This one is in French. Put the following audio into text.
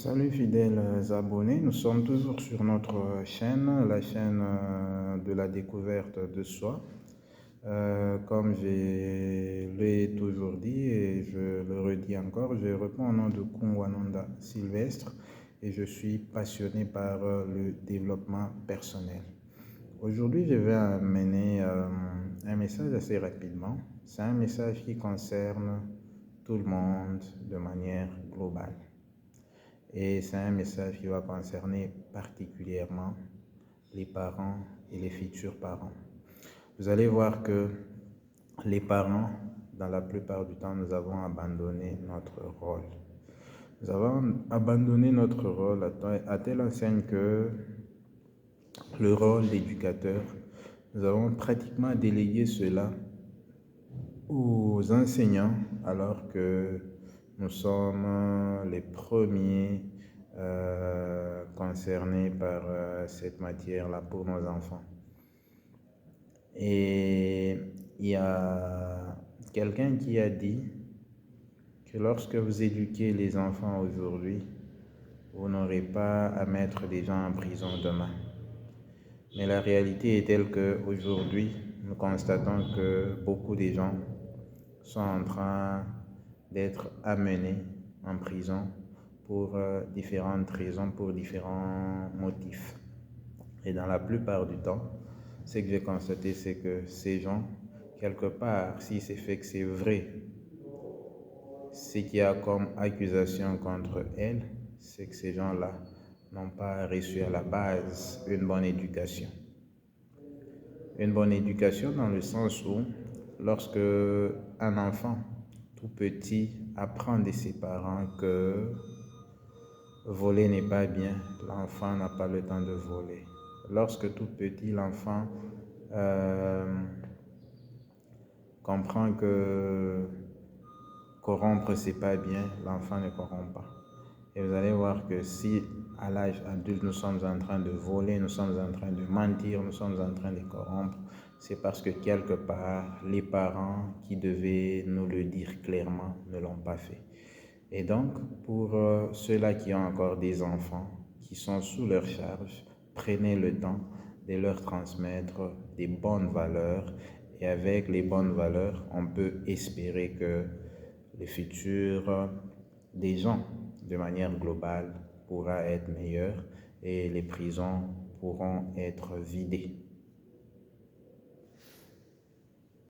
Salut fidèles abonnés, nous sommes toujours sur notre chaîne, la chaîne de la découverte de soi. Comme je l'ai toujours dit et je le redis encore, je réponds au nom de Kungwananda Sylvestre et je suis passionné par le développement personnel. Aujourd'hui, je vais amener un message assez rapidement. C'est un message qui concerne tout le monde de manière globale. Et c'est un message qui va concerner particulièrement les parents et les futurs parents. Vous allez voir que les parents, dans la plupart du temps, nous avons abandonné notre rôle. Nous avons abandonné notre rôle à telle enseigne que le rôle d'éducateur, nous avons pratiquement délégué cela aux enseignants alors que nous sommes les premiers concernés par cette matière-là pour nos enfants. Et il y a quelqu'un qui a dit que lorsque vous éduquez les enfants aujourd'hui, vous n'aurez pas à mettre des gens en prison demain. Mais la réalité est telle qu'aujourd'hui, nous constatons que beaucoup de gens sont en train d'être amenés en prison pour différentes raisons, pour différents motifs. Et dans la plupart du temps, ce que j'ai constaté, c'est que ces gens, quelque part, si c'est fait que c'est vrai, ce qu'il y a comme accusation contre elles, c'est que ces gens-là n'ont pas reçu à la base une bonne éducation. Une bonne éducation dans le sens où, lorsque un enfant tout petit apprend de ses parents que voler n'est pas bien, l'enfant n'a pas le temps de voler. Lorsque tout petit, l'enfant comprend que corrompre c'est pas bien, l'enfant ne corrompt pas. Et vous allez voir que si à l'âge adulte nous sommes en train de voler, nous sommes en train de mentir, nous sommes en train de corrompre, c'est parce que quelque part, les parents qui devaient nous le dire clairement ne l'ont pas fait. Et donc, pour ceux-là qui ont encore des enfants, qui sont sous leur charge, prenez le temps de leur transmettre des bonnes valeurs. Et avec les bonnes valeurs, on peut espérer que le futur des gens, de manière globale, pourra être meilleur et les prisons pourront être vidées.